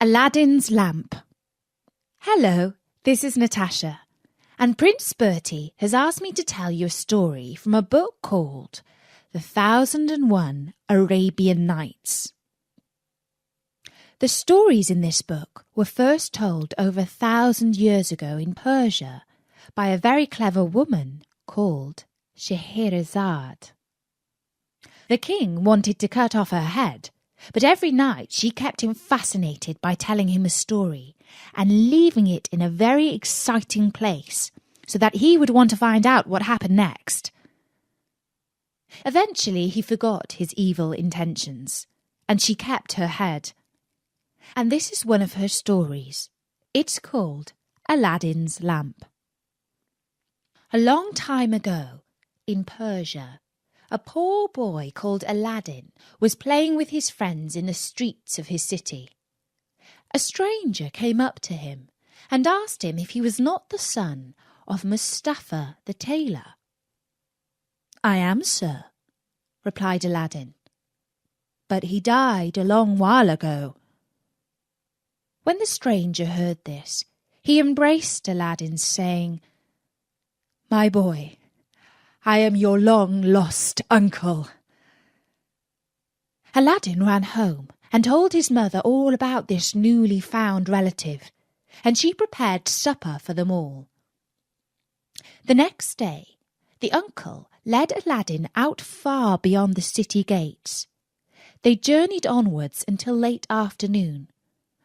Aladdin's Lamp. Hello, this is Natasha, and Prince Bertie has asked me to tell you a story from a book called The 1001 Arabian Nights. The stories in this book were first told over 1,000 years ago in Persia by a very clever woman called Scheherazade. The king wanted to cut off her head, but every night she kept him fascinated by telling him a story and leaving it in a very exciting place so that he would want to find out what happened next. Eventually he forgot his evil intentions, and she kept her head. And this is one of her stories. It's called Aladdin's Lamp. A long time ago, in Persia, a poor boy called Aladdin was playing with his friends in the streets of his city. A stranger came up to him and asked him if he was not the son of Mustafa the tailor. "I am, sir," replied Aladdin, "but he died a long while ago." When the stranger heard this, he embraced Aladdin, saying, "My boy, I am your long-lost uncle." Aladdin ran home and told his mother all about this newly found relative, and she prepared supper for them all. The next day, the uncle led Aladdin out far beyond the city gates. They journeyed onwards until late afternoon,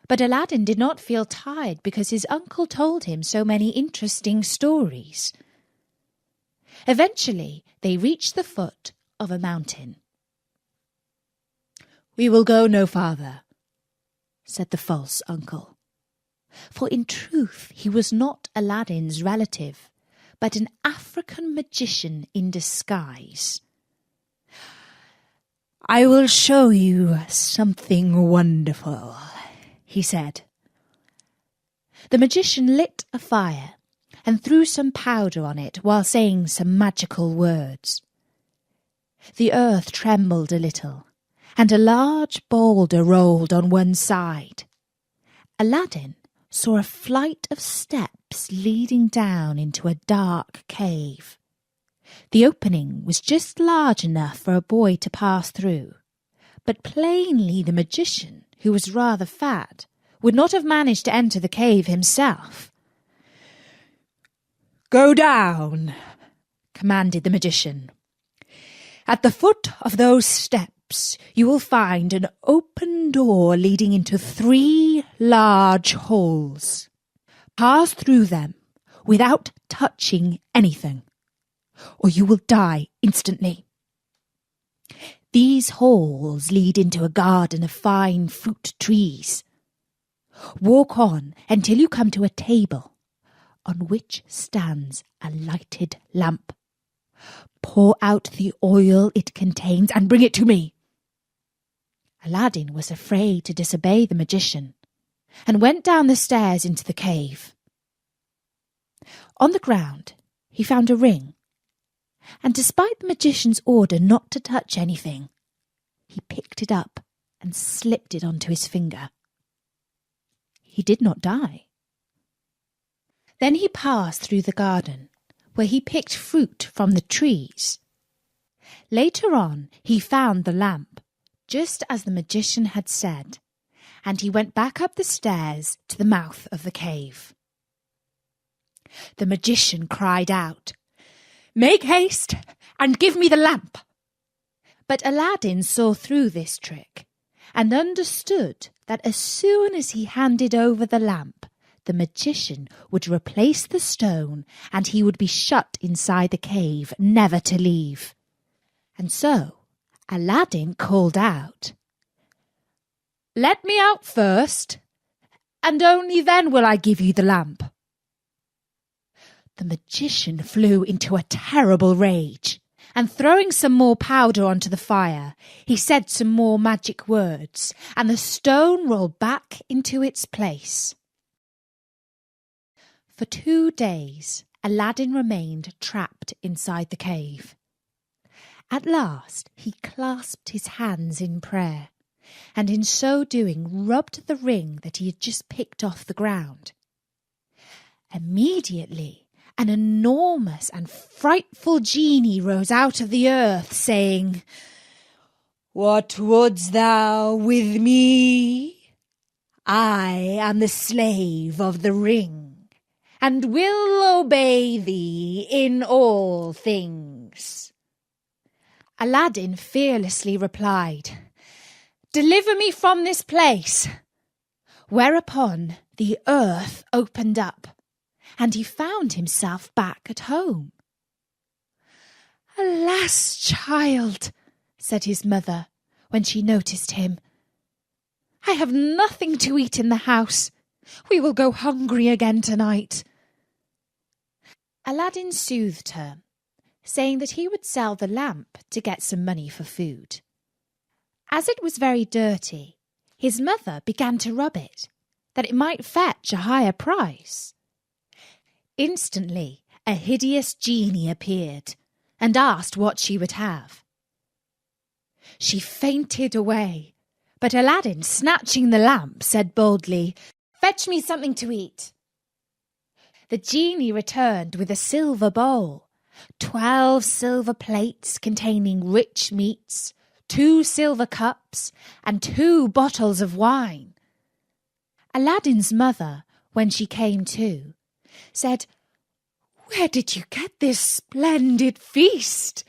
but Aladdin did not feel tired because his uncle told him so many interesting stories. Eventually, they reached the foot of a mountain. "We will go no farther," said the false uncle. For in truth he was not Aladdin's relative, but an African magician in disguise. "I will show you something wonderful," he said. The magician lit a fire and threw some powder on it while saying some magical words. The earth trembled a little, and a large boulder rolled on one side. Aladdin saw a flight of steps leading down into a dark cave. The opening was just large enough for a boy to pass through, but plainly the magician, who was rather fat, would not have managed to enter the cave himself. "Go down," commanded the magician. "At the foot of those steps you will find an open door leading into 3 large holes. Pass through them without touching anything, or you will die instantly. These holes lead into a garden of fine fruit trees. Walk on until you come to a table on which stands a lighted lamp. Pour out the oil it contains and bring it to me." Aladdin was afraid to disobey the magician and went down the stairs into the cave. On the ground he found a ring, and despite the magician's order not to touch anything, he picked it up and slipped it onto his finger. He did not die. Then he passed through the garden, where he picked fruit from the trees. Later on he found the lamp, just as the magician had said, and he went back up the stairs to the mouth of the cave. The magician cried out, "Make haste and give me the lamp!" But Aladdin saw through this trick and understood that as soon as he handed over the lamp, the magician would replace the stone and he would be shut inside the cave, never to leave. And so Aladdin called out, "Let me out first, and only then will I give you the lamp." The magician flew into a terrible rage, and throwing some more powder onto the fire, he said some more magic words, and the stone rolled back into its place. For 2 days, Aladdin remained trapped inside the cave. At last he clasped his hands in prayer and in so doing rubbed the ring that he had just picked off the ground. Immediately, an enormous and frightful genie rose out of the earth, saying, "What wouldst thou with me? I am the slave of the ring, and will obey thee in all things." Aladdin fearlessly replied, "Deliver me from this place." Whereupon the earth opened up, and he found himself back at home. "Alas, child," said his mother, when she noticed him, "I have nothing to eat in the house. We will go hungry again tonight." Aladdin soothed her, saying that he would sell the lamp to get some money for food. As it was very dirty, his mother began to rub it, that it might fetch a higher price. Instantly, a hideous genie appeared and asked what she would have. She fainted away, but Aladdin, snatching the lamp, said boldly, "Fetch me something to eat." The genie returned with a silver bowl, 12 silver plates containing rich meats, 2 silver cups, and 2 bottles of wine. Aladdin's mother, when she came to, said, "Where did you get this splendid feast?"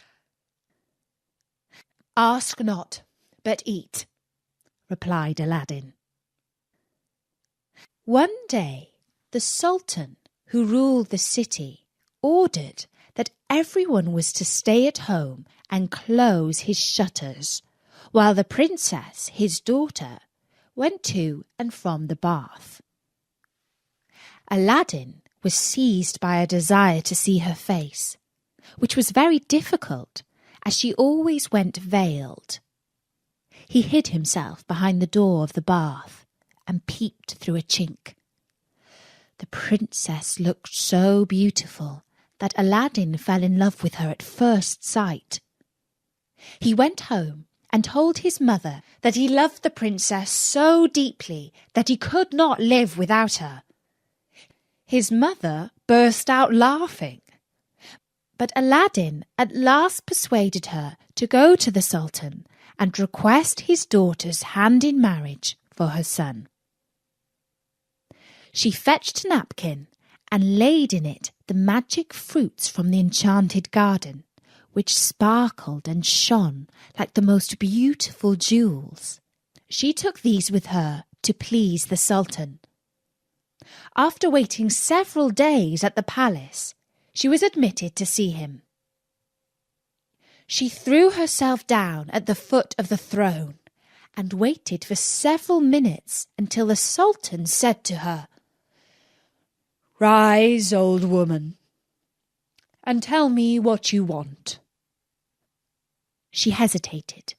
"Ask not, but eat," replied Aladdin. One day, the Sultan, who ruled the city, ordered that everyone was to stay at home and close his shutters, while the princess, his daughter, went to and from the bath. Aladdin was seized by a desire to see her face, which was very difficult, as she always went veiled. He hid himself behind the door of the bath and peeped through a chink. The princess looked so beautiful that Aladdin fell in love with her at first sight. He went home and told his mother that he loved the princess so deeply that he could not live without her. His mother burst out laughing, but Aladdin at last persuaded her to go to the Sultan and request his daughter's hand in marriage for her son. She fetched a napkin and laid in it the magic fruits from the enchanted garden, which sparkled and shone like the most beautiful jewels. She took these with her to please the Sultan. After waiting several days at the palace, she was admitted to see him. She threw herself down at the foot of the throne and waited for several minutes until the Sultan said to her, "Rise, old woman, and tell me what you want." She hesitated,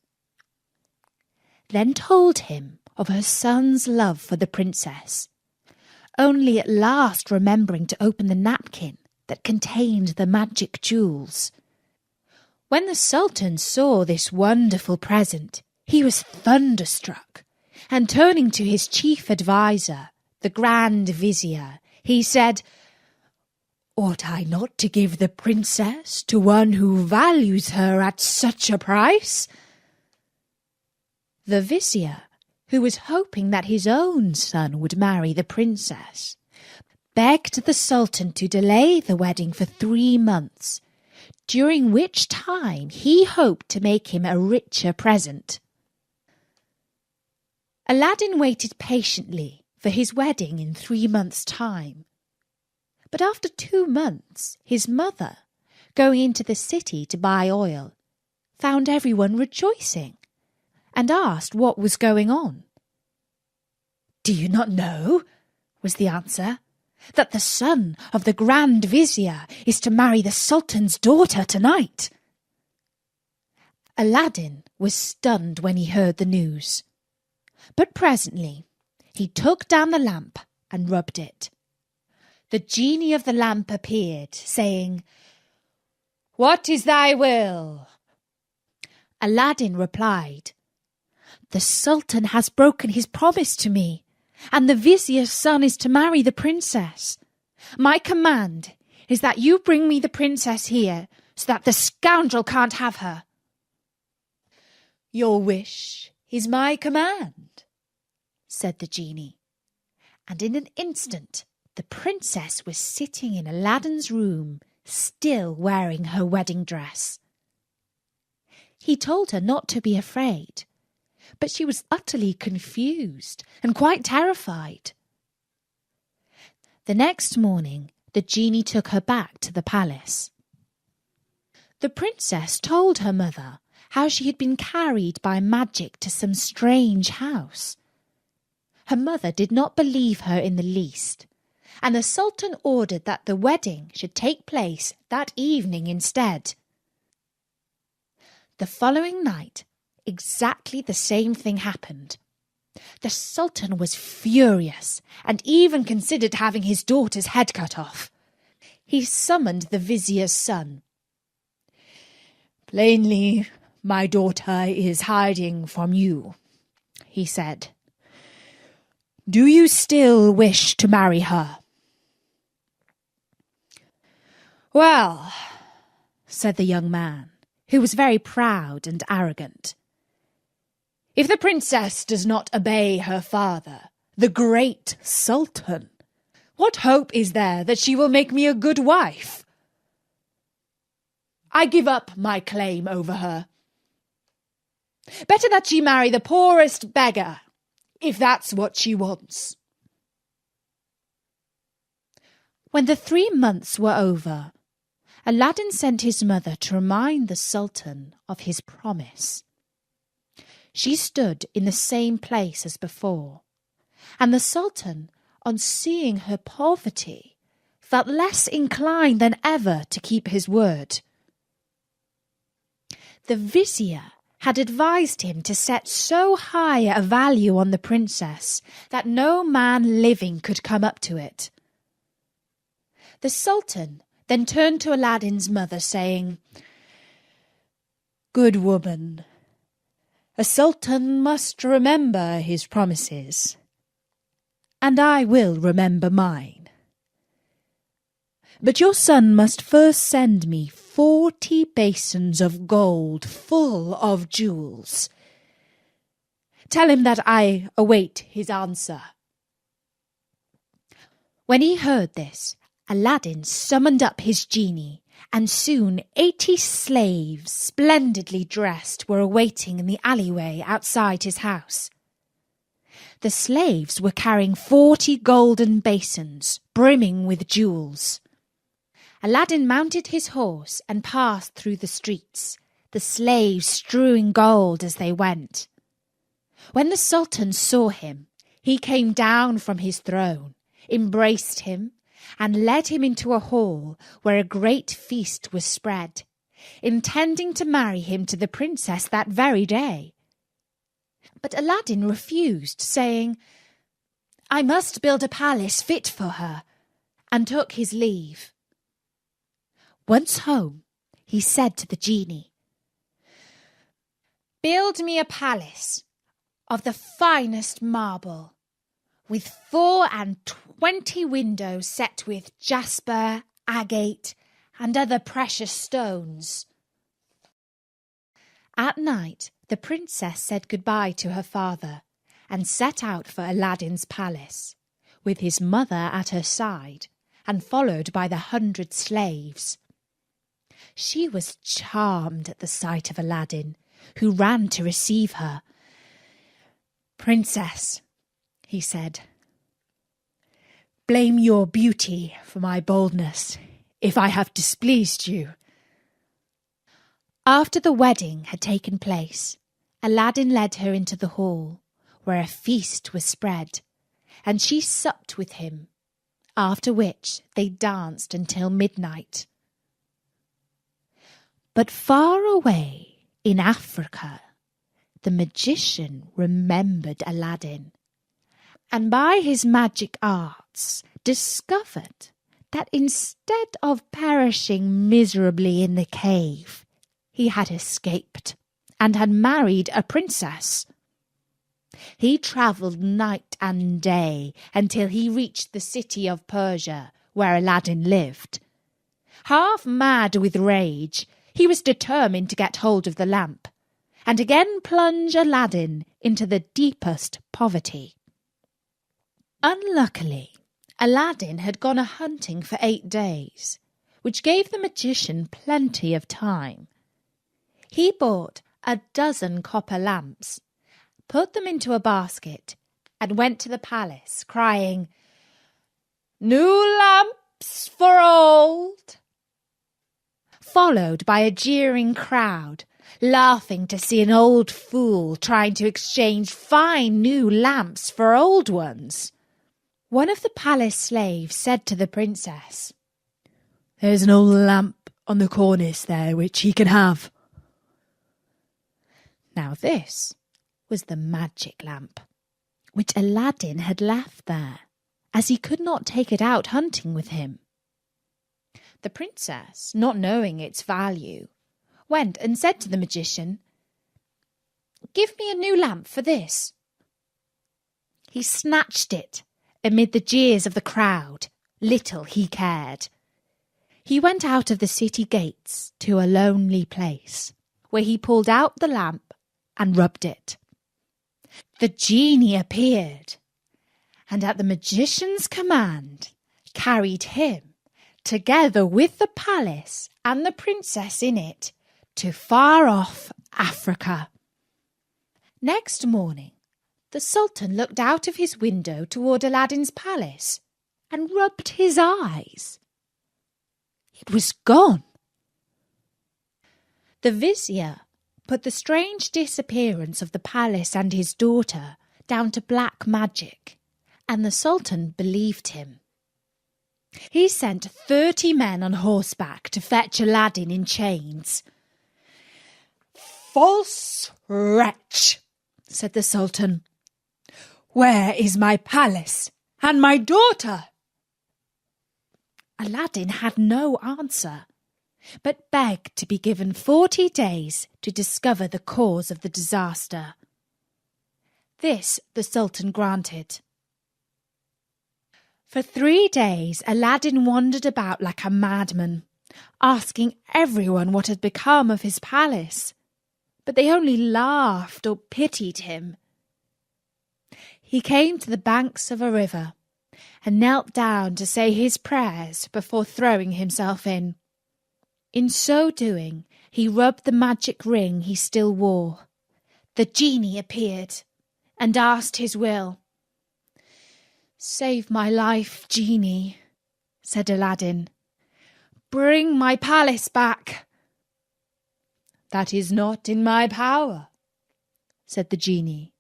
then told him of her son's love for the princess, only at last remembering to open the napkin that contained the magic jewels. When the Sultan saw this wonderful present, he was thunderstruck, and turning to his chief adviser, the Grand Vizier, he said, "Ought I not to give the princess to one who values her at such a price?" The Vizier, who was hoping that his own son would marry the princess, begged the Sultan to delay the wedding for 3 months, during which time he hoped to make him a richer present. Aladdin waited patiently for his wedding in 3 months' time. But after 2 months, his mother, going into the city to buy oil, found everyone rejoicing, and asked what was going on. "Do you not know," was the answer, "that the son of the Grand Vizier is to marry the Sultan's daughter tonight?" Aladdin was stunned when he heard the news, but presently he took down the lamp and rubbed it. The genie of the lamp appeared, saying, "What is thy will?" Aladdin replied, The Sultan has broken his promise to me, and the vizier's son is to marry the princess. My command is that you bring me the princess here, so that the scoundrel can't have her." "Your wish is my command," said the genie, and in an instant the princess was sitting in Aladdin's room, still wearing her wedding dress. He told her not to be afraid, but she was utterly confused and quite terrified. The next morning, the genie took her back to the palace. The princess told her mother how she had been carried by magic to some strange house. Her mother did not believe her in the least, and the Sultan ordered that the wedding should take place that evening instead. The following night, exactly the same thing happened. The Sultan was furious and even considered having his daughter's head cut off. He summoned the vizier's son. "Plainly, my daughter is hiding from you," he said. "Do you still wish to marry her?" "Well," said the young man, who was very proud and arrogant, "if the princess does not obey her father, the great Sultan, what hope is there that she will make me a good wife? I give up my claim over her. Better that she marry the poorest beggar, if that's what she wants." When the 3 months were over, Aladdin sent his mother to remind the Sultan of his promise. She stood in the same place as before, and the Sultan, on seeing her poverty, felt less inclined than ever to keep his word. The vizier had advised him to set so high a value on the princess that no man living could come up to it. The Sultan then turned to Aladdin's mother, saying, "Good woman, a sultan must remember his promises, and I will remember mine. But your son must first send me 40 basins of gold full of jewels. Tell him that I await his answer." When he heard this, Aladdin summoned up his genie, and soon 80 slaves, splendidly dressed, were awaiting in the alleyway outside his house. The slaves were carrying 40 golden basins, brimming with jewels. Aladdin mounted his horse and passed through the streets, the slaves strewing gold as they went. When the Sultan saw him, he came down from his throne, embraced him, and led him into a hall where a great feast was spread, intending to marry him to the princess that very day. But Aladdin refused, saying, "I must build a palace fit for her," and took his leave. Once home, he said to the genie, "Build me a palace of the finest marble, with 24 windows set with jasper, agate, and other precious stones." At night, the princess said goodbye to her father and set out for Aladdin's palace, with his mother at her side and followed by the 100 slaves. She was charmed at the sight of Aladdin, who ran to receive her. "Princess," he said, "blame your beauty for my boldness, if I have displeased you." After the wedding had taken place, Aladdin led her into the hall, where a feast was spread, and she supped with him, after which they danced until midnight. But far away in Africa, the magician remembered Aladdin, and by his magic arts discovered that instead of perishing miserably in the cave, he had escaped and had married a princess. He travelled night and day until he reached the city of Persia, where Aladdin lived. Half mad with rage, he was determined to get hold of the lamp, and again plunge Aladdin into the deepest poverty. Unluckily, Aladdin had gone a-hunting for 8 days, which gave the magician plenty of time. He bought 12 copper lamps, put them into a basket, and went to the palace, crying, "New lamps for old!" Followed by a jeering crowd, laughing to see an old fool trying to exchange fine new lamps for old ones. One of the palace slaves said to the princess, "There's an old lamp on the cornice there which he can have." Now this was the magic lamp, which Aladdin had left there, as he could not take it out hunting with him. The princess, not knowing its value, went and said to the magician, "Give me a new lamp for this." He snatched it amid the jeers of the crowd. Little he cared. He went out of the city gates to a lonely place, where he pulled out the lamp and rubbed it. The genie appeared, and at the magician's command carried him, together with the palace and the princess in it, to far-off Africa. Next morning, the Sultan looked out of his window toward Aladdin's palace and rubbed his eyes. It was gone. The vizier put the strange disappearance of the palace and his daughter down to black magic, and the Sultan believed him. He sent 30 men on horseback to fetch Aladdin in chains. "False wretch," said the Sultan, "where is my palace and my daughter?" Aladdin had no answer, but begged to be given 40 days to discover the cause of the disaster. This the Sultan granted. For 3 days Aladdin wandered about like a madman, asking everyone what had become of his palace, but they only laughed or pitied him. He came to the banks of a river and knelt down to say his prayers before throwing himself in. In so doing, he rubbed the magic ring he still wore. The genie appeared and asked his will. "Save my life, genie," said Aladdin. "Bring my palace back." "That is not in my power," said the genie.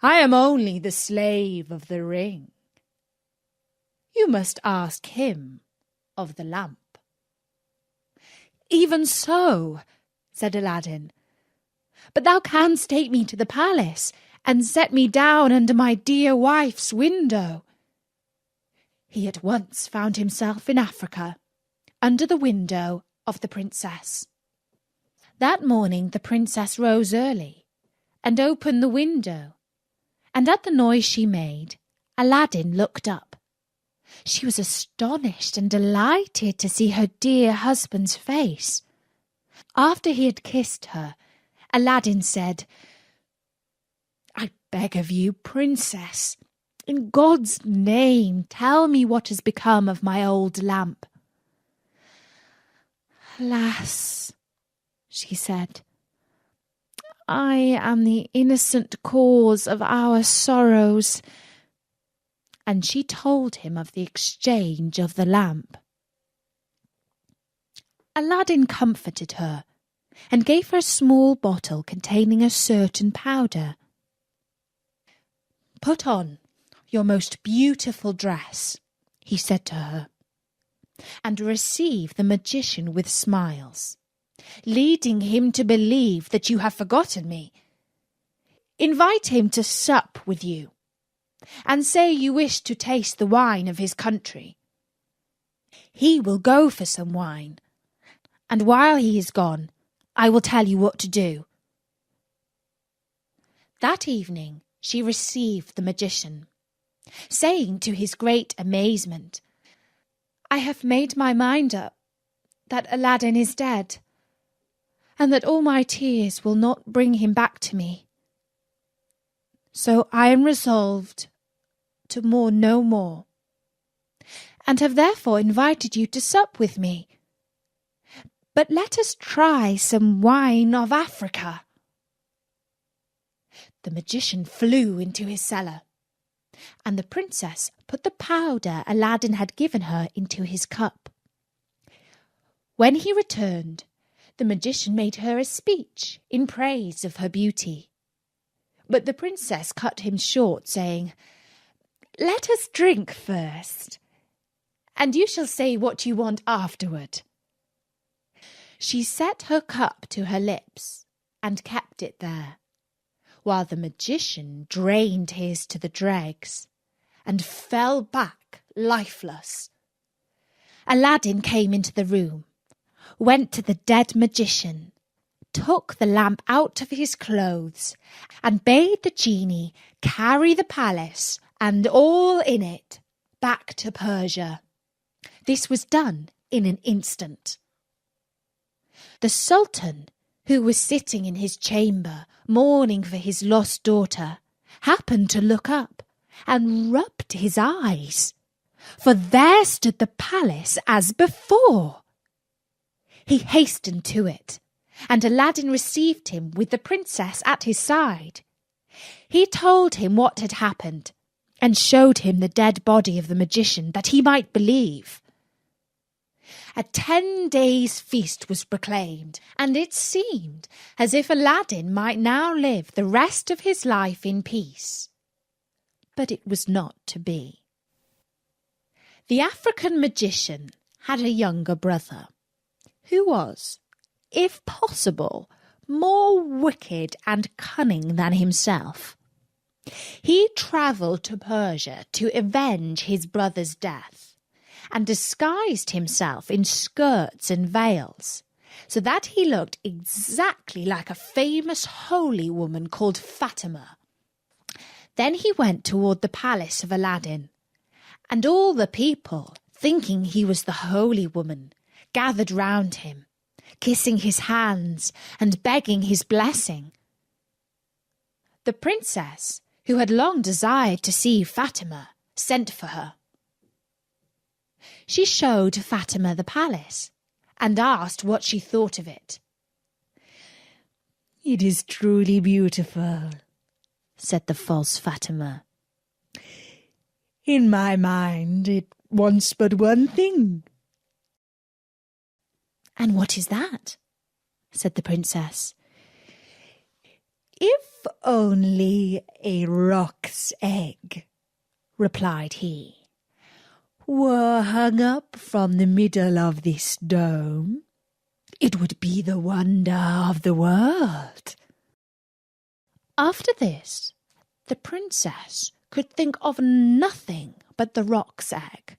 "I am only the slave of the ring. You must ask him of the lamp." "Even so," said Aladdin, "but thou canst take me to the palace and set me down under my dear wife's window." He at once found himself in Africa, under the window of the princess. That morning the princess rose early and opened the window, and at the noise she made, Aladdin looked up. She was astonished and delighted to see her dear husband's face. After he had kissed her, Aladdin said, "I beg of you, princess, in God's name, tell me what has become of my old lamp." "Alas," she said, "I am the innocent cause of our sorrows." And she told him of the exchange of the lamp. Aladdin comforted her and gave her a small bottle containing a certain powder. "Put on your most beautiful dress," he said to her, "and receive the magician with smiles, leading him to believe that you have forgotten me. Invite him to sup with you, and say you wish to taste the wine of his country. He will go for some wine, and while he is gone, I will tell you what to do." That evening, she received the magician, saying to his great amazement, "I have made my mind up that Aladdin is dead, and that all my tears will not bring him back to me. So I am resolved to mourn no more, and have therefore invited you to sup with me. But let us try some wine of Africa." The magician flew into his cellar, and the princess put the powder Aladdin had given her into his cup. When he returned, the magician made her a speech in praise of her beauty. But the princess cut him short, saying, "Let us drink first, and you shall say what you want afterward." She set her cup to her lips and kept it there, while the magician drained his to the dregs and fell back lifeless. Aladdin came into the room, went to the dead magician, took the lamp out of his clothes, and bade the genie carry the palace and all in it back to Persia. This was done in an instant. The Sultan, who was sitting in his chamber mourning for his lost daughter, happened to look up and rubbed his eyes, for there stood the palace as before. He hastened to it, and Aladdin received him with the princess at his side. He told him what had happened, and showed him the dead body of the magician, that he might believe. A 10 days' feast was proclaimed, and it seemed as if Aladdin might now live the rest of his life in peace. But it was not to be. The African magician had a younger brother, who was, if possible, more wicked and cunning than himself. He travelled to Persia to avenge his brother's death, and disguised himself in skirts and veils, so that he looked exactly like a famous holy woman called Fatima. Then he went toward the palace of Aladdin, and all the people, thinking he was the holy woman, gathered round him, kissing his hands and begging his blessing. The princess, who had long desired to see Fatima, sent for her. She showed Fatima the palace, and asked what she thought of it. "It is truly beautiful," said the false Fatima. "In my mind it wants but one thing." "And what is that?" said the princess. "If only a roc's egg," replied he, "were hung up from the middle of this dome, it would be the wonder of the world." After this, the princess could think of nothing but the roc's egg.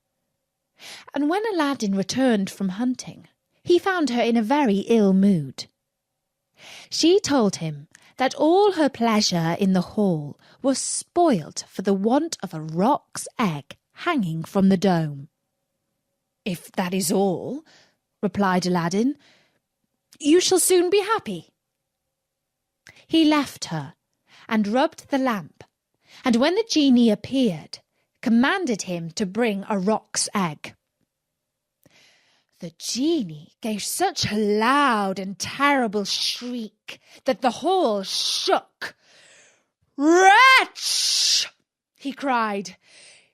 And when Aladdin returned from hunting, he found her in a very ill mood. She told him that all her pleasure in the hall was spoilt for the want of a roc's egg hanging from the dome. "If that is all," replied Aladdin, "you shall soon be happy." He left her and rubbed the lamp, and when the genie appeared, commanded him to bring a roc's egg. The genie gave such a loud and terrible shriek that the hall shook. "Wretch!" he cried.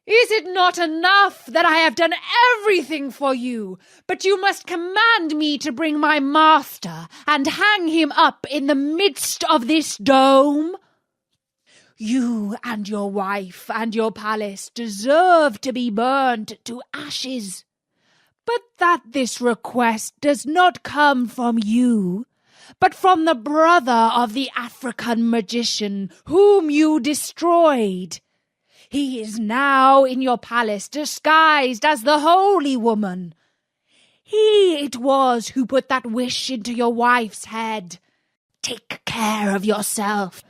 "Is it not enough that I have done everything for you, but you must command me to bring my master and hang him up in the midst of this dome? You and your wife and your palace deserve to be burned to ashes. But that this request does not come from you, but from the brother of the African magician whom you destroyed. He is now in your palace disguised as the holy woman. He it was who put that wish into your wife's head. Take care of yourself,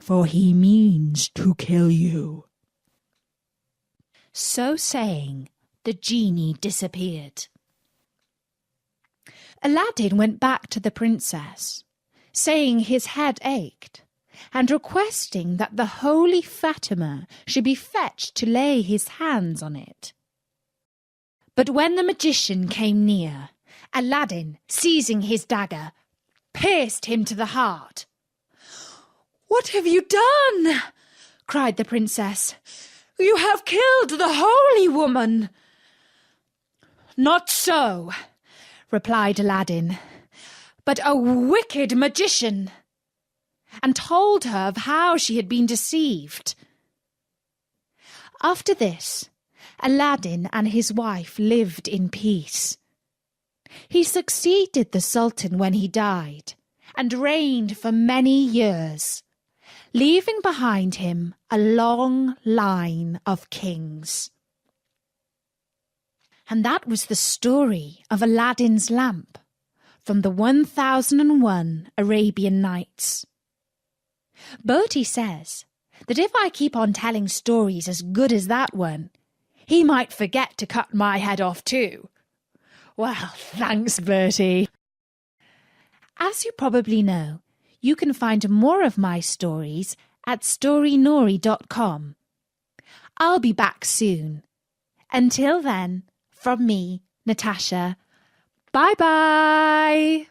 for he means to kill you." So saying, the genie disappeared. Aladdin went back to the princess, saying his head ached, and requesting that the holy Fatima should be fetched to lay his hands on it. But when the magician came near, Aladdin, seizing his dagger, pierced him to the heart. "What have you done?" cried the princess. "You have killed the holy woman." "Not so," replied Aladdin, "but a wicked magician," and told her of how she had been deceived. After this, Aladdin and his wife lived in peace. He succeeded the Sultan when he died, and reigned for many years, leaving behind him a long line of kings. And that was the story of Aladdin's lamp from the 1001 Arabian Nights. Bertie says that if I keep on telling stories as good as that one, he might forget to cut my head off too. Well, thanks, Bertie. As you probably know, you can find more of my stories at storynori.com. I'll be back soon. Until then, from me, Natasha, bye-bye.